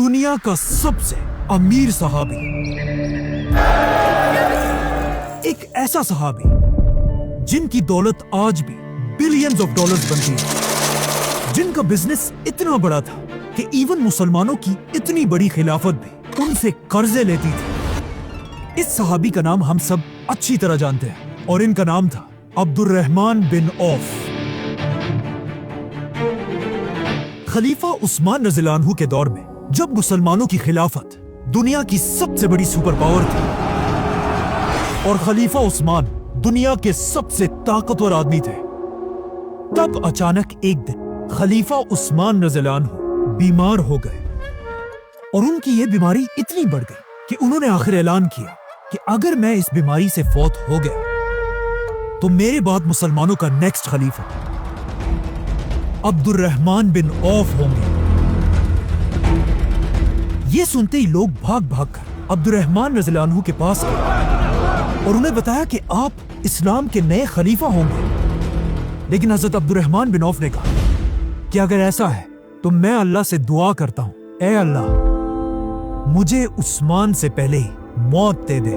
दुनिया का सबसे अमीर सहाबी, एक ऐसा सहाबी जिनकी दौलत आज भी बिलियंस ऑफ डॉलर्स बनती है, जिनका बिजनेस इतना बड़ा था कि इवन मुसलमानों की इतनी बड़ी खिलाफत भी उनसे कर्जे लेती थी। इस सहाबी का नाम हम सब अच्छी तरह जानते हैं और इनका नाम था अब्दुर्रहमान बिन औफ। खलीफा उस्मान रज़ियल्लाहु अन्हु के दौर में जब मुसलमानों की खिलाफत दुनिया की सबसे बड़ी सुपर पावर थी और खलीफा उस्मान दुनिया के सबसे ताकतवर आदमी थे, तब अचानक एक दिन खलीफा उस्मान रज़ियल्लाहु अन्हु बीमार हो गए और उनकी ये बीमारी इतनी बढ़ गई कि उन्होंने आखिर ऐलान किया कि अगर मैं इस बीमारी से फौत हो गया तो मेरे बाद मुसलमानों का नेक्स्ट खलीफा अब्दुर्रहमान बिन औफ होंगे। ये सुनते ही लोग भाग भाग कर अब्दुर्रहमान रज़ियल्लाहु अन्हु के पास गए और उन्हें बताया कि आप इस्लाम के नए खलीफा होंगे। लेकिन हजरत अब्दुर्रहमान बिन औफ ने कहा कि अगर ऐसा है तो मैं अल्लाह से दुआ करता हूं, ऐ अल्लाह मुझे उस्मान से पहले ही मौत दे दे।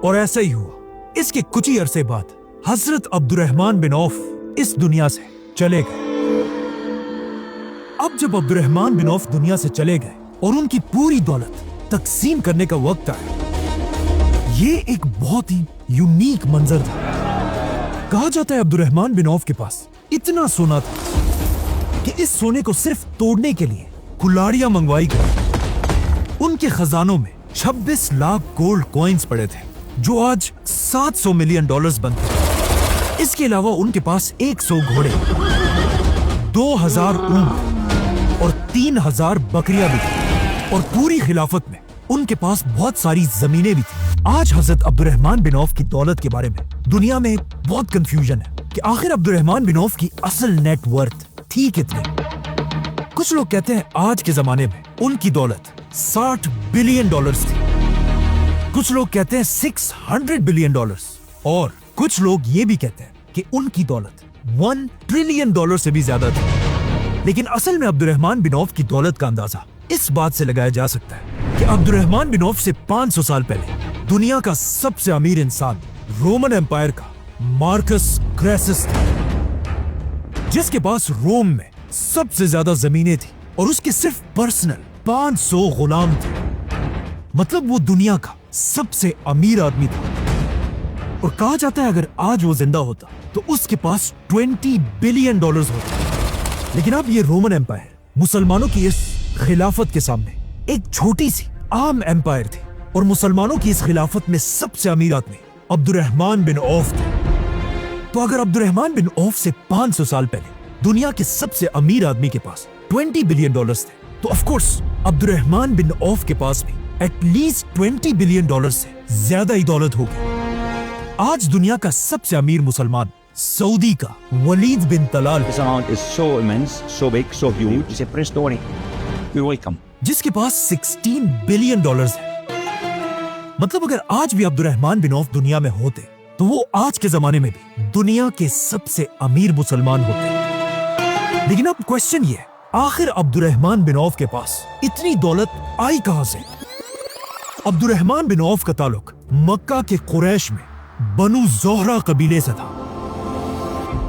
और ऐसा ही हुआ। इसके कुछ ही अरसे बाद हजरत अब्दुर्रहमान बिन औफ इस दुनिया से चले गए। अब जब अब्दुर्रहमान बिन औफ दुनिया से चले गए और उनकी पूरी दौलत तकसीम करने का वक्त आया, ये एक बहुत ही यूनिक मंजर था। कहा जाता है अब्दुर्रहमान बिन औफ के पास इतना सोना था कि इस सोने को सिर्फ तोड़ने के लिए कुल्हाड़ियां मंगवाई गई। उनके खजानों में 26 लाख गोल्ड कॉइन्स पड़े थे जो आज 700 मिलियन डॉलर्स बनते हैं। इसके अलावा उनके पास 100 घोड़े, 2000 ऊंट और 3000 बकरियां भी थी और पूरी खिलाफत में उनके पास बहुत सारी जमीनें भी थी। आज हजरत अब्दुर्रहमान बिन औफ की दौलत के बारे में दुनिया में बहुत कंफ्यूजन है कि आखिर अब्दुर्रहमान बिन औफ की असल नेट वर्थ थी कितनी। कुछ लोग कहते हैं आज के जमाने में उनकी दौलत 60 बिलियन डॉलर्स थी, कुछ लोग कहते हैं 600 बिलियन डॉलर्स और कुछ लोग ये भी कहते हैं कि उनकी दौलत 1 ट्रिलियन डॉलर से भी ज्यादा थी। लेकिन असल में अब्दुर्रहमान बिन औफ की दौलत का अंदाजा इस बात से लगाया जा सकता है कि अब्दुर्रहमान बिन औफ से 500 साल पहले दुनिया का सबसे अमीर इंसान रोमन एम्पायर का मार्कस क्रेसस था, जिसके पास रोम में सबसे ज्यादा जमीनें थी और उसके सिर्फ पर्सनल 500 गुलाम थे। मतलब वो दुनिया का सबसे अमीर आदमी था और कहा जाता है अगर आज वो जिंदा होता तो उसके पास 20 बिलियन डॉलर्स होते। लेकिन अब ये रोमन एम्पायर मुसलमानों की इस खिलाफत के सामने एक छोटी सी आम एम्पायर थी और मुसलमानों की इस खिलाफत में सबसे अमीर आदमी अब्दुर्रहमान बिन औफ थे। तो अगर अब्दुर्रहमान बिन औफ से 500 साल पहले दुनिया के सबसे अमीर आदमी के पास 20 बिलियन डॉलर्स थे तो of course Abdurrahman bin Auf के पास भी एटलीस्ट 20 बिलियन डॉलर से ज्यादा ही दौलत होगी। आज दुनिया का सबसे अमीर मुसलमान सऊदी का वलीद बिन Talal, This amount is so immense, so big, so huge. It's a prehistoric. You're welcome. जिसके पास 16 बिलियन डॉलर्स है। मतलब अगर आज भी अब्दुर्रहमान बिन औफ दुनिया में होते तो वो आज के जमाने में भी दुनिया के सबसे अमीर मुसलमान होते। लेकिन अब क्वेश्चन ये है, आखिर अब्दुर्रहमान बिन औफ के पास इतनी दौलत आई कहां से? अब्दुर्रहमान बिन औफ का ताल्लुक मक्का के कुरैश में बनु ज़ोहरा कबीले से था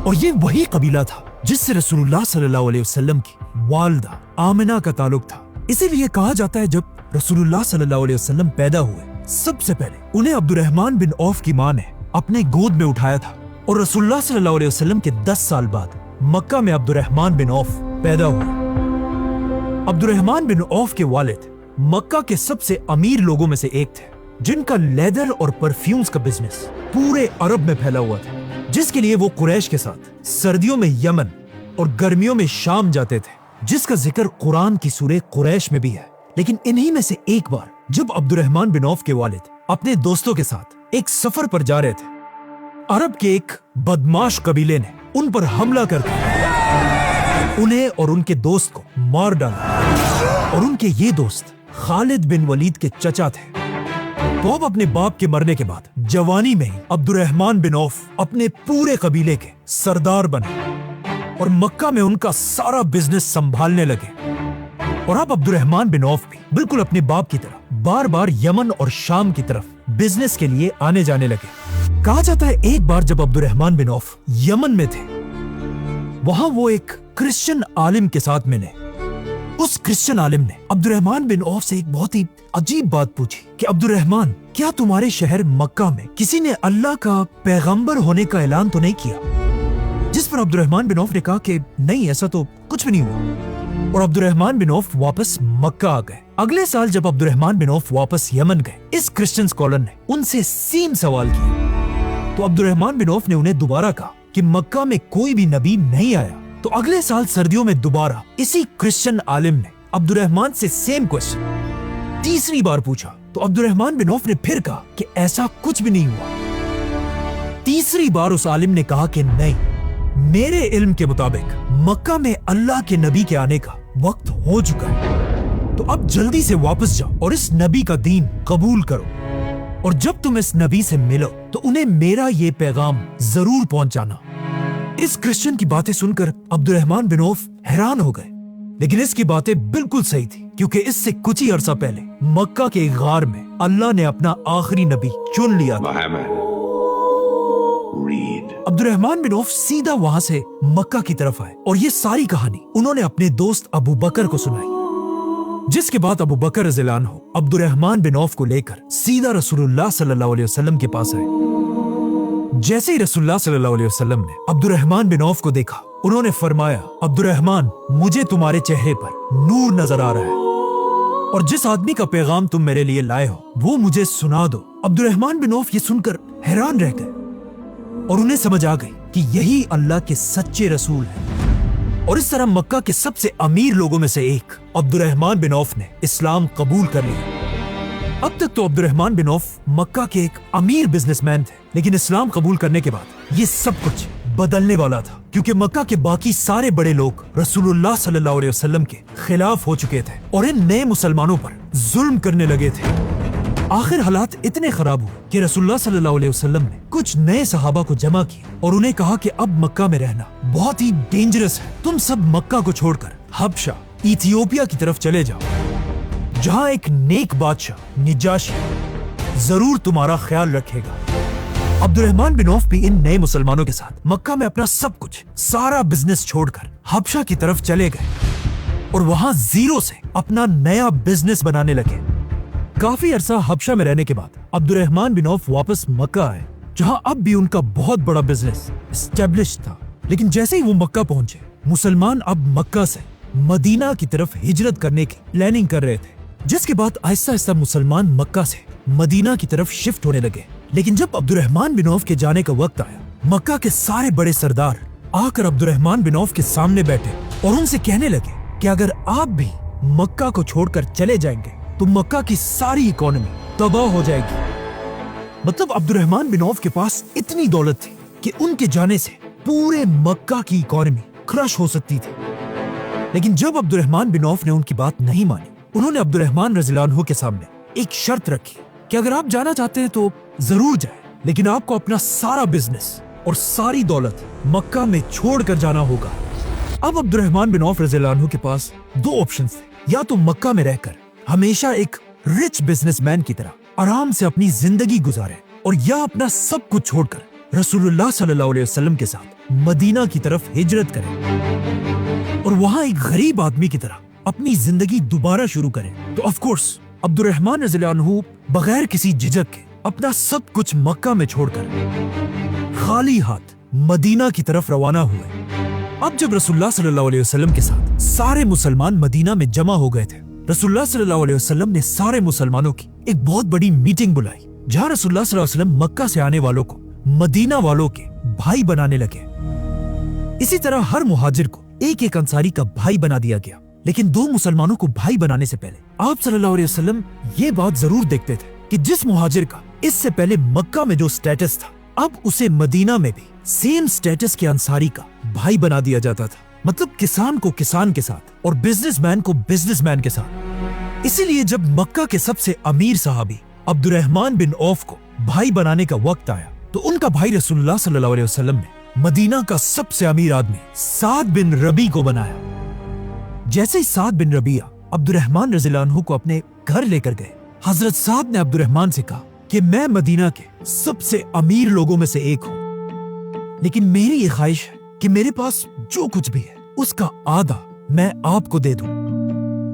और ये वही कबीला था जिससे रसूलुल्लाह सल्लल्लाहु अलैहि वसल्लम की वालिदा आमिना का ताल्लुक था। इसीलिए कहा जाता है जब रसूलुल्लाह सल्लल्लाहु अलैहि वसल्लम पैदा हुए सबसे पहले उन्हें अब्दुर्रहमान बिन औफ की मां ने अपने गोद में उठाया था और रसूलुल्लाह सल्लल्लाहु अलैहि वसल्लम के 10 साल बाद मक्का में अब्दुर्रहमान बिन औफ पैदा हुए। अब्दुर्रहमान बिन औफ के वालिद मक्का के सबसे अमीर लोगों में से एक थे जिनका लेदर और परफ्यूम्स का बिजनेस पूरे अरब में फैला हुआ था, जिसके लिए वो कुरैश के साथ सर्दियों में यमन और गर्मियों में शाम जाते थे, जिसका जिक्र कुरान की सूरह कुरैश में भी है। लेकिन इन्हीं में से एक बार जब अब्दुर्रहमान बिन औफ के वालिद अपने दोस्तों के साथ एक सफर पर जा रहे थे, अरब के एक बदमाश कबीले ने उन पर हमला करके उन्हें और उनके दोस्त को मार डाला और उनके ये दोस्त खालिद बिन वलीद के चचा थे। तो अब अपने बाप के मरने के बाद जवानी में ही अब्दुर्रहमान बिन औफ अपने पूरे कबीले के सरदार बने और मक्का में उनका सारा बिजनेस संभालने लगे। और अब अब्दुर्रहमान बिन औफ भी बिल्कुल अपने बाप की तरह बार बार यमन और शाम की तरफ बिजनेस के लिए आने जाने लगे। कहा जाता है एक बार जब अब्दुर्रहमान बिन औफ यमन में थे, वहां वो एक क्रिश्चियन आलिम के साथ मिले। उस क्रिश्चियन आलिम ने अब्दुर्रहमान बिन औफ से एक बहुत ही अजीब बात पूछी कि अब्दुर्रहमान, क्या तुम्हारे शहर मक्का में किसी ने अल्लाह का पैगंबर होने का ऐलान तो नहीं किया? जिस पर अब्दुर्रहमान बिन औफ ने कहा कि नहीं, ऐसा तो कुछ भी नहीं हुआ। और अब्दुर्रहमान बिन औफ वापस मक्का आ गए। अगले साल जब अब्दुर्रहमान बिन औफ वापस यमन गए, इस क्रिश्चियन स्कॉलर ने उनसे सेम सवाल किया। तो अब्दुर्रहमान बिन औफ ने उन्हें दोबारा कहा कि मक्का में कोई भी नबी नहीं आया। तो अगले साल सर्दियों में दोबारा इसी क्रिश्चियन आलिम ने अब्दुर्रहमान से सेम क्वेश्चन तीसरी बार पूछा। तो अब्दुर्रहमान बिन औफ ने फिर कहा कि ऐसा कुछ भी नहीं हुआ। तीसरी बार उस आलिम ने कहा कि नहीं, मेरे इल्म के मुताबिक मक्का में अल्लाह के नबी के आने का वक्त हो चुका है, तो अब जल्दी से वापस जाओ और इस नबी का दीन कबूल करो। और जब तुम इस नबी से मिलो तो उन्हें मेरा ये पैगाम जरूर पहुंचाना। इस क्रिश्चियन की बातें सुनकर अब्दुर्रहमान बिन औफ हैरान हो गए, लेकिन इसकी बातें बिल्कुल सही थी, क्योंकि इससे कुछ ही अरसा पहले मक्का के गार में अल्लाह ने अपना आखिरी नबी चुन लिया था। अब्दुर्रहमान बिन औफ सीधा वहां से मक्का की तरफ आए और ये सारी कहानी उन्होंने अपने दोस्त अबू बकर को सुनाई, जिसके बाद अबू बकर रज़ियल्लाहु अन्हु अब्दुर्रहमान बिन औफ को लेकर सीधा रसूलुल्लाह सल्लल्लाहु अलैहि वसल्लम के पास आए। जैसे ही रसूलुल्लाह सल्लल्लाहु अलैहि वसल्लम ने अब्दुर्रहमान बिन औफ को देखा, उन्होंने फरमाया, अब्दुर्रहमान, मुझे तुम्हारे चेहरे पर नूर नजर आ रहा है और जिस आदमी का पैगाम तुम मेरे लिए लाए हो वो मुझे सुना दो। अब्दुर्रहमान बिन औफ ये सुनकर हैरान रह गए और उन्हें समझ आ गई कि यही अल्लाह के सच्चे रसूल हैं। और इस तरह मक्का के सबसे अमीर लोगों में से एक अब्दुर्रहमान बिन औफ ने इस्लाम कबूल कर लिया। अब तक तो अब्दुर्रहमान बिन औफ मक्का के एक अमीर बिजनेसमैन थे, लेकिन इस्लाम कबूल करने के बाद ये सब कुछ बदलने वाला था, क्योंकि मक्का के बाकी सारे बड़े लोग रसूलुल्लाह सल्लल्लाहु अलैहि वसल्लम के खिलाफ हो चुके थे और इन नए मुसलमानों पर जुल्म करने लगे थे। आखिर हालात इतने खराब हुए कि रसूलुल्लाह सल्लल्लाहु अलैहि वसल्लम ने कुछ नए सहाबा को जमा किया और उन्हें कहा कि अब मक्का में रहना बहुत ही डेंजरस है, तुम सब मक्का को छोड़कर हबशा, इथियोपिया की तरफ चले जाओ, जहां एक नेक बादशाह निजाशी जरूर तुम्हारा ख्याल रखेगा। अब्दुर्रहमान बिन औफ भी इन नए मुसलमानों के साथ मक्का में अपना सब कुछ, सारा बिजनेस छोड़कर हबशा की तरफ चले गए और वहां जीरो से अपना नया बिजनेस बनाने लगे। काफी अरसा हबशा में रहने के बाद अब्दुर्रहमान बिन औफ वापस मक्का आए, जहां अब भी उनका बहुत बड़ा बिजनेस एस्टेब्लिश था। लेकिन जैसे ही वो मक्का पहुंचे, मुसलमान अब मक्का से मदीना की तरफ हिजरत करने की प्लानिंग कर रहे थे, जिसके बाद आहिस्ता आहिस्ता मुसलमान मक्का से मदीना की तरफ शिफ्ट होने लगे। लेकिन जब अब्दुर्रहमान बिन औफ के जाने का वक्त आया, मक्का के सारे बड़े सरदार आकर अब्दुर्रहमान बिन औफ के सामने बैठे और उनसे कहने लगे कि अगर आप भी मक्का को छोड़कर चले जाएंगे तो मक्का की सारी इकोनॉमी तबाह हो जाएगी। मतलब अब्दुर्रहमान बिन औफ के पास इतनी दौलत थी कि उनके जाने से पूरे मक्का की इकोनॉमी क्रश हो सकती थी। लेकिन जब अब्दुर्रहमान बिन औफ ने उनकी बात नहीं मानी, उन्होंने अब्दुर्रहमान रज़ियल्लाहु अन्हु के सामने एक शर्त रखी कि अगर आप जाना चाहते हैं तो जरूर जाएं, लेकिन आपको अपना सारा बिजनेस और सारी दौलत मक्का में छोड़ कर जाना होगा। अब अब्दुर्रहमान बिन औफ रज़ियल्लाहु अन्हु के पास दो ऑप्शंस थे, या तो मक्का में रहकर हमेशा एक रिच बिजनेसमैन की तरह आराम से अपनी जिंदगी गुजारे, और या अपना सब कुछ छोड़कर रसूलुल्लाह सल्लल्लाहु अलैहि वसल्लम के साथ मदीना की तरफ हिजरत करें और वहां एक गरीब आदमी की तरह अपनी जिंदगी दोबारा शुरू करें। तो ऑफ कोर्स अब्दुर्रहमान रज़ियल्लाहु अन्हु बगैर किसी झिझक के अपना सब कुछ मक्का में छोड़कर खाली हाथ मदीना की तरफ रवाना हुए। अब जब रसूलुल्लाह सल्लल्लाहु अलैहि वसल्लम के साथ सारे मुसलमान मदीना में जमा हो गए थे, रसूलुल्लाह सल्लल्लाहु अलैहि वसल्लम ने सारे मुसलमानों की एक बहुत बड़ी मीटिंग बुलाई, जहां रसूलुल्लाह सल्लल्लाहु अलैहि वसल्लम मक्का से आने वालों को मदीना वालों के भाई बनाने लगे। इसी तरह हर मुहाजिर को एक एक अंसारी का भाई बना दिया गया। लेकिन दो मुसलमानों को भाई बनाने से पहले आप सल्लल्लाहु अलैहि वसल्लम ये बात जरूर देखते थे कि जिस मुहाजिर का इससे पहले मक्का में जो स्टेटस था, अब उसे मदीना में भी सेम स्टेटस के अंसारी का भाई बना दिया जाता था। मतलब किसान को किसान के साथ और बिजनेसमैन को बिजनेसमैन के साथ। इसीलिए जब मक्का के सबसे अमीर सहाबी अब्दुर्रहमान बिन औफ को भाई बनाने का वक्त आया, तो उनका भाई रसूलुल्लाह सल्लल्लाहु अलैहि वसल्लम ने मदीना का सबसे अमीर आदमी साद बिन रबी को बनाया। जैसे ही साद बिन रबिया عبد الرحمن رضی اللہ عنہ کو اپنے گھر لے کر گئے۔ حضرت سعد نے عبد الرحمن سے کہا کہ میں مدینہ کے سب سے امیر لوگوں میں سے ایک ہوں، لیکن میری یہ خواہش ہے کہ میرے پاس جو کچھ بھی ہے اس کا آدھا میں آپ کو دے دوں۔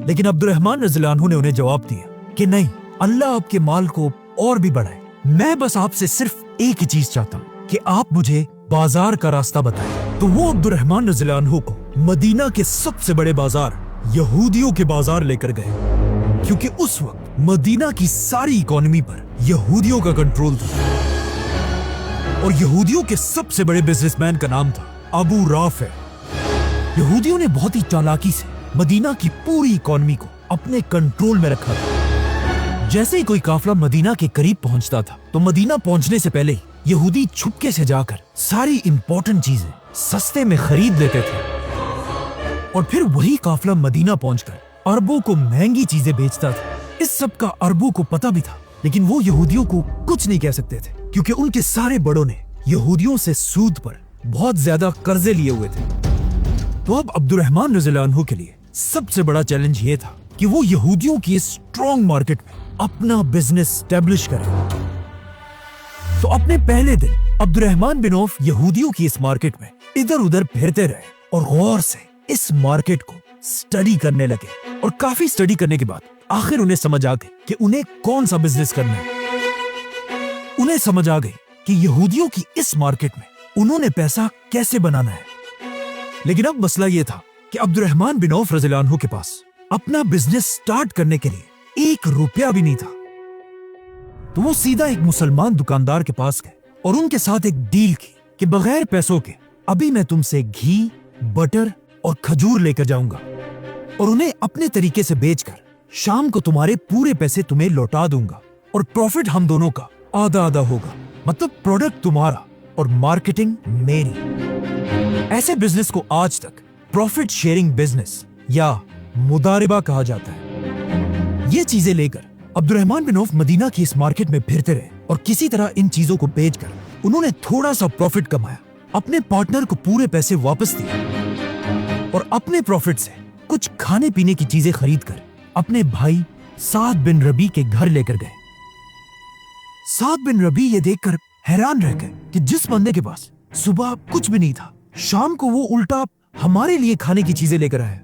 لیکن عبد الرحمن رضی اللہ عنہ نے انہیں جواب دیا کہ نہیں، اللہ آپ کے مال کو اور بھی بڑھائے، میں بس آپ سے صرف ایک ہی چیز چاہتا ہوں کہ آپ مجھے بازار کا راستہ بتائیں۔ تو وہ عبد الرحمن رضی اللہ عنہ کو مدینہ کے سب سے بڑے بازار یہودیوں کے بازار لے کر گئے، کیونکہ اس وقت مدینہ کی ساری اکانومی پر یہودیوں کا کنٹرول تھا، اور یہودیوں کے سب سے بڑے بزنس مین کا نام تھا ابو رافع۔ یہودیوں نے بہت ہی چالاکی سے مدینہ کی پوری اکانومی کو اپنے کنٹرول میں رکھا تھا۔ جیسے ہی کوئی قافلہ مدینہ کے قریب پہنچتا تھا تو مدینہ پہنچنے سے پہلے یہودی چھپکے سے جا کر ساری امپورٹنٹ چیزیں سستے میں خرید لیتے تھے، اور پھر وہی قافلہ مدینہ پہنچ کر عربوں کو مہنگی چیزیں بیچتا تھا۔ اس سب کا عربوں کو پتہ بھی تھا، لیکن وہ یہودیوں کو کچھ نہیں کہہ سکتے تھے، کیونکہ ان کے سارے بڑوں نے یہودیوں سے سود پر بہت زیادہ قرضے لیے ہوئے تھے۔ تو اب عبد الرحمن رضی اللہ عنہ کے لیے سب سے بڑا چیلنج یہ تھا کہ وہ یہودیوں کی اس اسٹرانگ مارکیٹ میں اپنا بزنس اسٹیبلش کرے۔ تو اپنے پہلے دن عبد الرحمن بن عوف یہودیوں کی اس مارکیٹ میں ادھر ادھر پھرتے رہے اور غور سے اس مارکیٹ کو اسٹڈی کرنے لگے، اور کافی اسٹڈی کرنے کے بعد آخر انہیں سمجھ آ گئی کہ انہیں کون سا بزنس کرنا ہے۔ انہیں سمجھ آ گئی کہ یہودیوں کی اس مارکیٹ میں انہوں نے پیسہ کیسے بنانا ہے۔ لیکن اب مسئلہ یہ تھا کہ عبد الرحمن بن عوف رضی اللہ عنہ کے پاس اپنا بزنس سٹارٹ کرنے کے لیے 1 روپیہ بھی نہیں تھا۔ تو وہ سیدھا ایک مسلمان دکاندار کے پاس گئے اور ان کے ساتھ ایک ڈیل کی کہ بغیر پیسوں کے ابھی میں تم سے گھی، بٹر اور کھجور لے کر جاؤں گا، اور انہیں اپنے طریقے سے بیچ کر شام کو تمہارے پورے پیسے تمہیں لوٹا دوں گا، اور پروفٹ ہم دونوں کا آدھا آدھا ہوگا، مطلب پروڈکٹ تمہارا اور مارکیٹنگ میری۔ ایسے بزنس کو آج تک پروفٹ شیئرنگ بزنس یا مضاربہ کہا جاتا ہے۔ یہ چیزیں لے کر عبد الرحمن بن عوف مدینہ کی اس مارکیٹ میں پھرتے رہے، اور کسی طرح ان چیزوں کو بیچ کر انہوں نے تھوڑا سا پروفٹ کمایا، اپنے پارٹنر کو پورے پیسے واپس دیے، اور اپنے پروفٹ سے کچھ کھانے پینے کی چیزیں خرید کر اپنے بھائی سعد بن ربیع کے گھر لے کر گئے۔ سعد بن ربیع یہ دیکھ کر حیران رہ گئے کہ جس بندے کے پاس صبح کچھ بھی نہیں تھا، شام کو وہ الٹا ہمارے لیے کھانے کی چیزیں لے کر آئے۔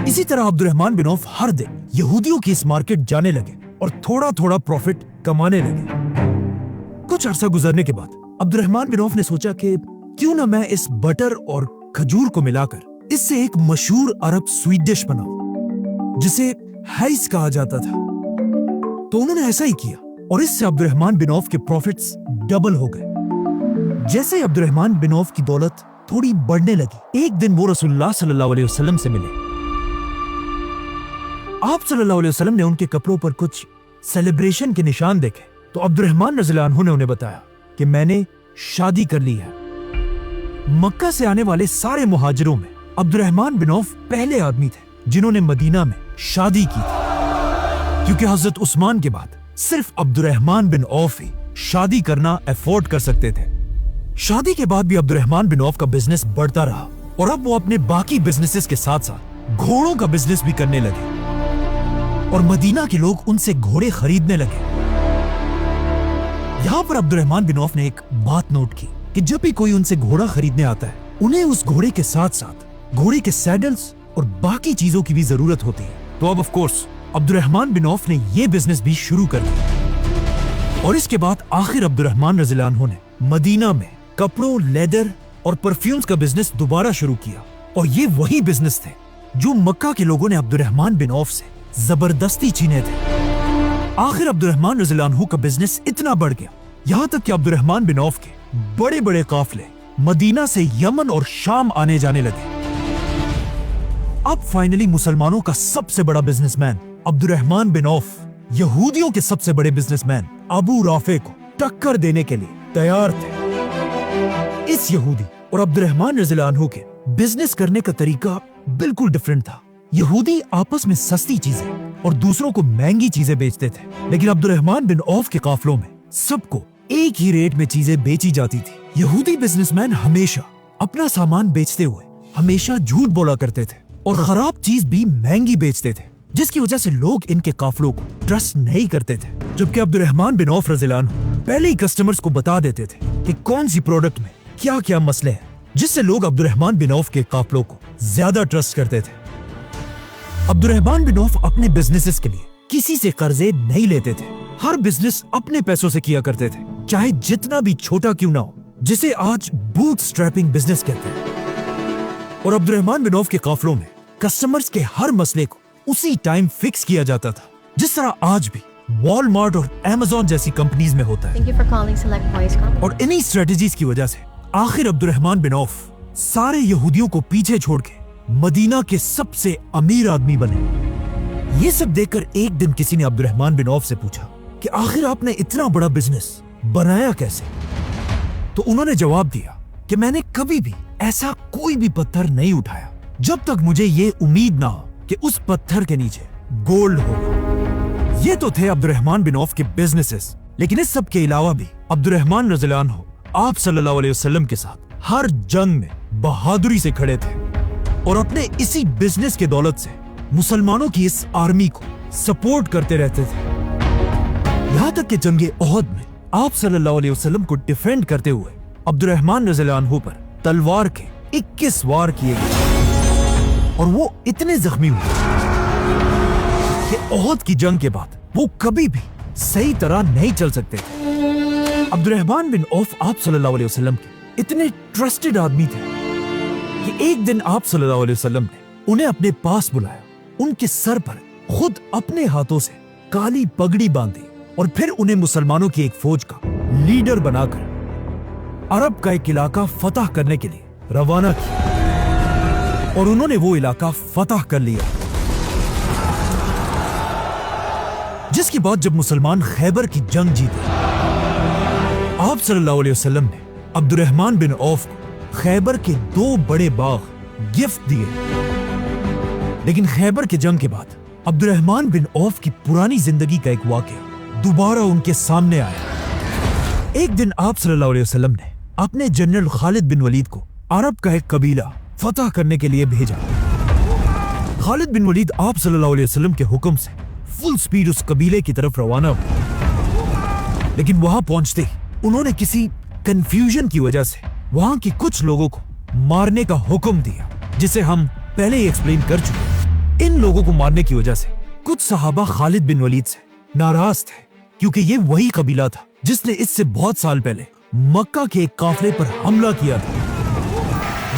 اسی طرح عبد الرحمن بن عوف ہر دن یہودیوں کی اس مارکیٹ جانے لگے اور تھوڑا تھوڑا پروفٹ کمانے لگے۔ کچھ عرصہ گزرنے کے بعد عبد الرحمن بن عوف نے سوچا کہ کیوں نہ میں اس بٹر اور کھجور کو ملا کر اس سے ایک مشہور عرب سویٹ ڈش بناؤں جسے ہائس کہا جاتا تھا۔ تو انہوں نے ایسا ہی کیا، اور اس سے عبد الرحمن بن عوف کے پروفٹس ڈبل ہو گئے۔ جیسے عبد الرحمن بن عوف کی دولت تھوڑی بڑھنے لگی، ایک دن وہ رسول اللہ صلی اللہ علیہ وسلم سے ملے۔ آپ صلی اللہ علیہ وسلم نے ان کے کپڑوں پر کچھ سیلیبریشن کے نشان دیکھے، تو عبد الرحمن رضی اللہ عنہ نے انہیں بتایا کہ میں نے شادی کر لی ہے۔ مکہ سے آنے والے سارے مہاجروں میں عبد الرحمن بن عوف پہلے آدمی تھے جنہوں نے مدینہ میں شادی کی تھی، کیونکہ حضرت عثمان کے بعد صرف عبد الرحمن بن عوف ہی شادی کرنا افورڈ کر سکتے تھے۔ شادی کے بعد بھی عبد الرحمن بن عوف کا بزنس بڑھتا رہا، اور اب وہ اپنے باقی بزنسز کے ساتھ ساتھ گھوڑوں کا بزنس بھی کرنے لگے، اور مدینہ کے لوگ ان سے گھوڑے خریدنے لگے۔ یہاں پر عبد الرحمن بن عوف نے ایک بات نوٹ کی کہ جب بھی کوئی ان سے گھوڑا خریدنے آتا ہے، انہیں اس گھوڑے کے ساتھ ساتھ گھوڑے کے سیڈلز اور باقی چیزوں کی بھی ضرورت ہوتی ہے۔ تو اب آف کورس عبد الرحمن بن عوف نے یہ بزنس بھی شروع کر دیا، اور اس کے بعد آخر عبد الرحمن رضی اللہ عنہ نے مدینہ میں کپڑوں، لیدر اور پرفیومز کا بزنس دوبارہ شروع کیا، اور یہ وہی بزنس تھے جو مکہ کے لوگوں نے عبد الرحمن بن عوف سے زبردستی چھینے تھے۔ آخر عبد الرحمن رضی اللہ عنہ کا بزنس اتنا بڑھ گیا، یہاں تک کہ عبد الرحمن بن عوف کے بڑے بڑے قافلے مدینہ سے یمن اور شام آنے جانے لگے۔ اب فائنلی مسلمانوں کا سب سے بڑا بزنس مین عبد الرحمن بن عوف یہودیوں کے سب سے بڑے بزنس مین ابو رافع کو ٹکر دینے کے لیے تیار تھے۔ اس یہودی اور عبد الرحمن رضی اللہ عنہ کے بزنس کرنے کا طریقہ بالکل ڈیفرنٹ تھا۔ یہودی آپس میں سستی چیزیں اور دوسروں کو مہنگی چیزیں بیچتے تھے، لیکن عبد الرحمن بن عوف کے قافلوں میں سب کو ایک ہی ریٹ میں چیزیں بیچی جاتی تھی۔ یہودی بزنس مین ہمیشہ اپنا سامان بیچتے ہوئے ہمیشہ جھوٹ بولا کرتے تھے، और खराब चीज भी महंगी बेचते थे, जिसकी वजह से लोग इनके काफिलों को ट्रस्ट नहीं करते थे। जबकि अब्दुर्रहमान बिन औफ रज़ियल्लाहु अन्हु पहले ही कस्टमर्स को बता देते थे कि कौन सी प्रोडक्ट में क्या क्या मसले हैं, जिससे लोग अब्दुर्रहमान बिन औफ के काफिलों को ज्यादा ट्रस्ट करते थे। अब्दुर्रहमान बिन औफ अपने बिजनेसेस के लिए किसी से कर्जे नहीं लेते थे। हर बिजनेस अपने पैसों से किया करते थे, चाहे जितना भी छोटा क्यों ना हो, जिसे आज बूट स्ट्रैपिंग बिजनेस कहते हैं। और अब्दुर्रहमान बिन औफ के काफिलों में कस्टमर्स के हर मसले को उसी टाइम फिक्स किया जाता था, जिस तरह आज भी वॉलमार्ट और अमेज़न जैसी कंपनीज में होता है। Thank you for calling Select Voice Call. और इन्हीं स्ट्रेटजीज की वजह से आखिर अब्दुर्रहमान बिन औफ सारे यहूदियों को पीछे छोड़ के मदीना के सबसे अमीर आदमी बने। ये सब देखकर एक दिन किसी ने अब्दुर्रहमान बिन औफ से पूछा कि आखिर आपने इतना बड़ा बिजनेस बनाया कैसे? तो उन्होंने जवाब दिया कि मैंने कभी भी ऐसा कोई भी पत्थर नहीं उठाया जब तक मुझे ये उम्मीद ना हो कि उस पत्थर के नीचे गोल्ड होगा। ये तो थे अब्दुर्रहमान बिन औफ के बिजनेसेस, लेकिन इस सब के अलावा भी अब्दुर्रहमान रज़ियल्लाहु अन्हु आप सल्लल्लाहु अलैहि वसल्लम के साथ हर जंग में बहादुरी से खड़े थे और अपने इसी बिजनेस के दौलत से मुसलमानों की इस आर्मी को सपोर्ट करते रहते थे। यहाँ तक कि जंगे ओहद में आप सल्लल्लाहु अलैहि वसल्लम को डिफेंड करते हुए अब्दुर्रहमान रज़ियल्लाहु अन्हु पर तलवार के 21 वार किए गए और वो इतने जख्मी हुए कि ओहद की जंग के बाद वो कभी भी सही तरह नहीं चल सकते थे। अब्दुर्रहमान बिन औफ आप सल्लल्लाहु अलैहि वसल्लम के इतने ट्रस्टेड आदमी थे कि एक दिन आप सल्लल्लाहु अलैहि वसल्लम ने उन्हें अपने पास बुलाया, उनके सर पर खुद अपने हाथों से काली पगड़ी बांधी और फिर उन्हें मुसलमानों की एक फौज का लीडर बनाकर अरब का एक इलाका फतह करने के लिए रवाना किया और उन्होंने वो इलाका फतह कर लिया। जिसके बाद जब मुसलमान खैबर की जंग जीते, आप सल्लल्लाहु अलैहि वसल्लम ने अब्दुर्रहमान बिन औफ को खैबर के 2 बड़े बाग गिफ्ट दिए। लेकिन खैबर के जंग के बाद अब्दुर्रहमान बिन औफ की पुरानी जिंदगी का एक वाकया दोबारा उनके सामने आया। एक दिन आप सल्लल्लाहु अलैहि वसल्लम ने अपने जनरल खालिद बिन वलीद को अरब का एक कबीला फतह करने के लिए भेजा। खालिद बिन वलीद आप सल्लल्लाहु अलैहि वसल्लम के हुक्म से फुल स्पीड उस कबीले की तरफ रवाना हुए, लेकिन वहां पहुंचते ही उन्होंने किसी कंफ्यूजन की वजह से वहां के कुछ लोगों को मारने का हुक्म दिया, जिसे हम पहले ही एक्सप्लेन कर चुके। इन लोगों को मारने की वजह से कुछ सहाबा खालिद बिन वलीद से नाराज थे, क्योंकि ये वही कबीला था जिसने इससे बहुत साल पहले मक्का के एक काफिले पर हमला किया था।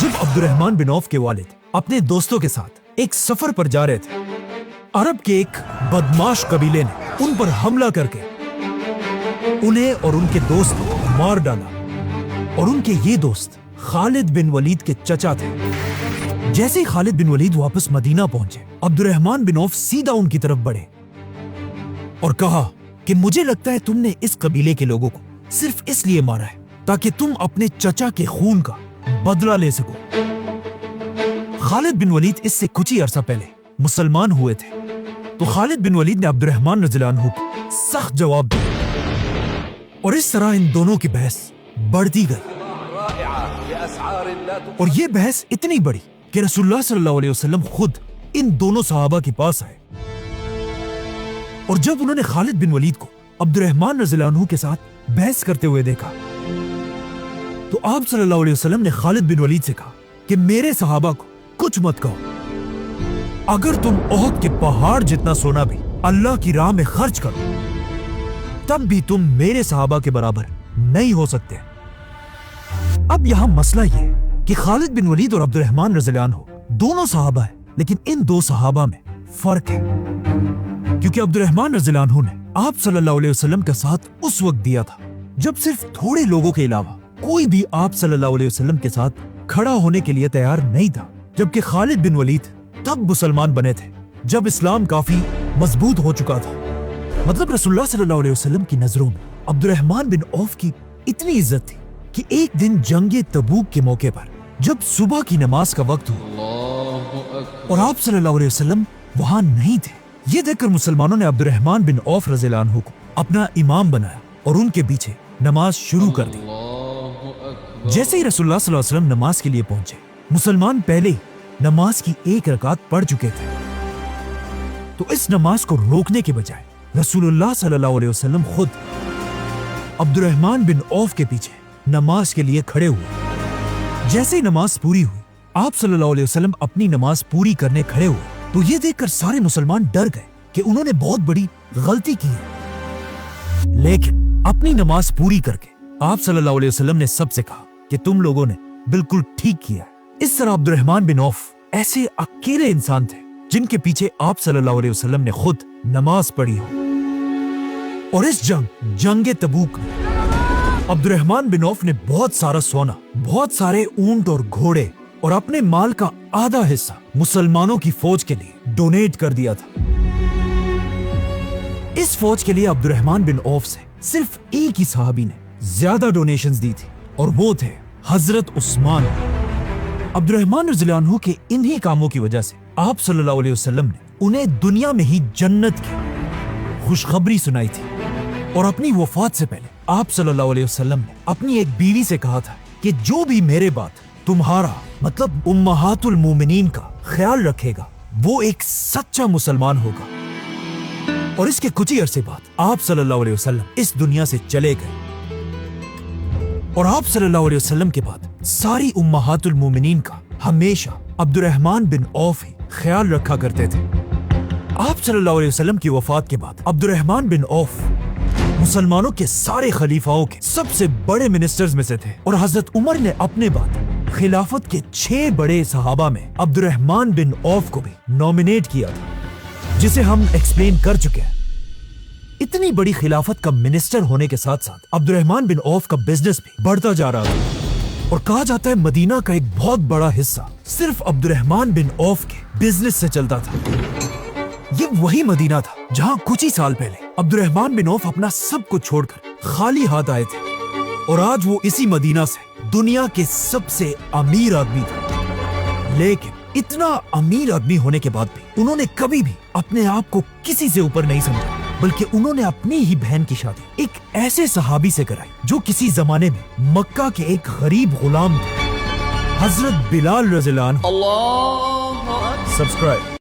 जब अब्दुर्रहमान बिन औफ के वालिद अपने दोस्तों के साथ एक सफर पर जा रहे थे, अरब के एक बदमाश कबीले ने उन पर हमला करके उन्हें और उनके दोस्त को मार डाला और उनके ये दोस्त खालिद बिन वलीद के चचा थे। जैसे ही खालिद बिन वलीद वापस मदीना पहुंचे, अब्दुर्रहमान बिन औफ सीधा उनकी तरफ बढ़े और कहा कि मुझे लगता है तुमने इस कबीले के लोगों को सिर्फ इसलिए मारा है ताकि तुम अपने चचा के खून का बदला ले सको। खालिद बिन वलीद इससे कुछ ही अरसा पहले मुसलमान हुए थे, तो खालिद बिन वलीद ने अब्दुर्रहमान रज़ियल्लाहु अन्हु को सख्त जवाब दिया और इस तरह इन दोनों की बहस बढ़ती गई। और ये बहस इतनी बड़ी कि रसूलुल्लाह सल्लल्लाहु अलैहि वसल्लम खुद इन दोनों सहाबा के पास आए और जब उन्होंने खालिद बिन वलीद को अब्दुर्रहमान रज़ियल्लाहु अन्हु के साथ बहस करते हुए देखा, तो आप सल्लल्लाहु अलैहि वसल्लम ने खालिद बिन वलीद से कहा कि मेरे सहाबा को कुछ मत कहो। अगर तुम ओहद के पहाड़ जितना सोना भी अल्लाह की राह में खर्च करो, तब भी तुम मेरे सहाबा के बराबर नहीं हो सकते। अब यहाँ मसला ये कि खालिद बिन वलीद और अब्दुर्रहमान रज़ियल्लाहु अन्हु दोनों सहाबा है, लेकिन इन दो सहाबा में फर्क है, क्योंकि अब्दुर्रहमान रज़ियल्लाहु अन्हु ने आप सल्लल्लाहु अलैहि वसल्लम का साथ उस वक्त दिया था जब सिर्फ थोड़े लोगों के अलावा कोई भी आप सल्लल्लाहु अलैहि वसल्लम के साथ खड़ा होने के लिए तैयार नहीं था। जबकि खालिद बिन वलीद तब मुसलमान बने थे जब इस्लाम काफी मजबूत हो चुका था। मतलब रसूलुल्लाह सल्लल्लाहु अलैहि वसल्लम की नजरों में अब्दुर्रहमान बिन औफ की इतनी इज्जत थी कि एक दिन जंगे तबूक के मौके पर जब सुबह की नमाज का वक्त हुआ और आप सल्लल्लाहु अलैहि वसल्लम वहां नहीं थे, ये देखकर मुसलमानों ने अब्दुर्रहमान बिन औफ रज़ियल्लाहु अन्हु को अपना इमाम बनाया और उनके पीछे नमाज शुरू कर दी। जैसे ही रसूलुल्लाह सल्लल्लाहु अलैहि वसल्लम नमाज के लिए पहुंचे, मुसलमान पहले ही नमाज की एक रकात पढ़ चुके थे। तो इस नमाज को रोकने के बजाय रसूलुल्लाह सल्लल्लाहु अलैहि वसल्लम खुद अब्दुर्रहमान बिन औफ के पीछे नमाज के लिए खड़े हुए। जैसे ही नमाज पूरी हुई, आप सल्लल्लाहु अलैहि वसल्लम अपनी नमाज पूरी करने खड़े हुए तो ये देखकर सारे मुसलमान डर गए कि उन्होंने बहुत बड़ी गलती की है। लेकिन अपनी नमाज पूरी करके आप सल्लल्लाहु अलैहि वसल्लम ने सबसे कहा कि तुम लोगों ने बिल्कुल ठीक किया है। इस तरह अब्दुर्रहमान बिन औफ ऐसे अकेले इंसान थे जिनके पीछे आप सल्लल्लाहु अलैहि वसल्लम ने खुद नमाज पढ़ी हो। और इस जंग तबूक में अब्दुर्रहमान बिन औफ ने बहुत सारा सोना, बहुत सारे ऊंट और घोड़े और अपने माल का आधा हिस्सा मुसलमानों की फौज के लिए डोनेट कर दिया था। इस फौज के लिए अब्दुर्रहमान बिन औफ से सिर्फ एक ही सहाबी ने ज्यादा डोनेशंस दी थी और वो थे हजरत उस्मान। अब्दुर्रहमान रज़ियल्लाहु अन्हु के इन्हीं कामों की वजह से आप सल्लल्लाहु अलैहि वसल्लम ने उन्हें दुनिया में ही जन्नत की खुशखबरी सुनाई थी। और अपनी वफात से पहले आप सल्लल्लाहु अलैहि वसल्लम ने अपनी एक बीवी से कहा था कि जो भी मेरे बाद तुम्हारा मतलब उम्महातुल मोमिनीन का ख्याल रखेगा वो एक सच्चा मुसलमान होगा। और इसके कुछ ही अरसे बाद आप सल्लल्लाहु अलैहि वसल्लम इस दुनिया से चले गए। और आप सल्लल्लाहु अलैहि वसल्लम के बाद सारी उम्महातुल मोमिनीन का हमेशा अब्दुर्रहमान बिन औफ ही ख्याल रखा करते थे। आप सल्लल्लाहु अलैहि वसल्लम की वफात के बाद अब्दुर्रहमान बिन औफ मुसलमानों के सारे खलीफाओं के सबसे बड़े मिनिस्टर्स में से थे। और हजरत उमर ने अपने बाद खिलाफत के 6 बड़े सहाबा में अब्दुर्रहमान बिन औफ को भी नॉमिनेट किया था, जिसे हम एक्सप्लेन कर चुके हैं। इतनी बड़ी खिलाफत का मिनिस्टर होने के साथ साथ अब्दुर्रहमान बिन औफ का बिजनेस भी बढ़ता जा रहा था। और कहा जाता है मदीना का एक बहुत बड़ा हिस्सा सिर्फ अब्दुर्रहमान बिन औफ के बिजनेस से चलता था। ये वही मदीना था जहां कुछ ही साल पहले अब्दुर्रहमान बिन औफ अपना सब कुछ छोड़कर खाली हाथ आए थे। और आज वो इसी मदीना से दुनिया के सबसे अमीर आदमी थे। लेकिन इतना अमीर आदमी होने के बाद भी उन्होंने कभी भी अपने आप को किसी से ऊपर नहीं समझा, बल्कि उन्होंने अपनी ही बहन की शादी एक ऐसे सहाबी से कराई जो किसी जमाने में मक्का के एक गरीब गुलाम थे, हजरत बिलाल रज़ियल्लाहु अन्हु। सब्सक्राइब।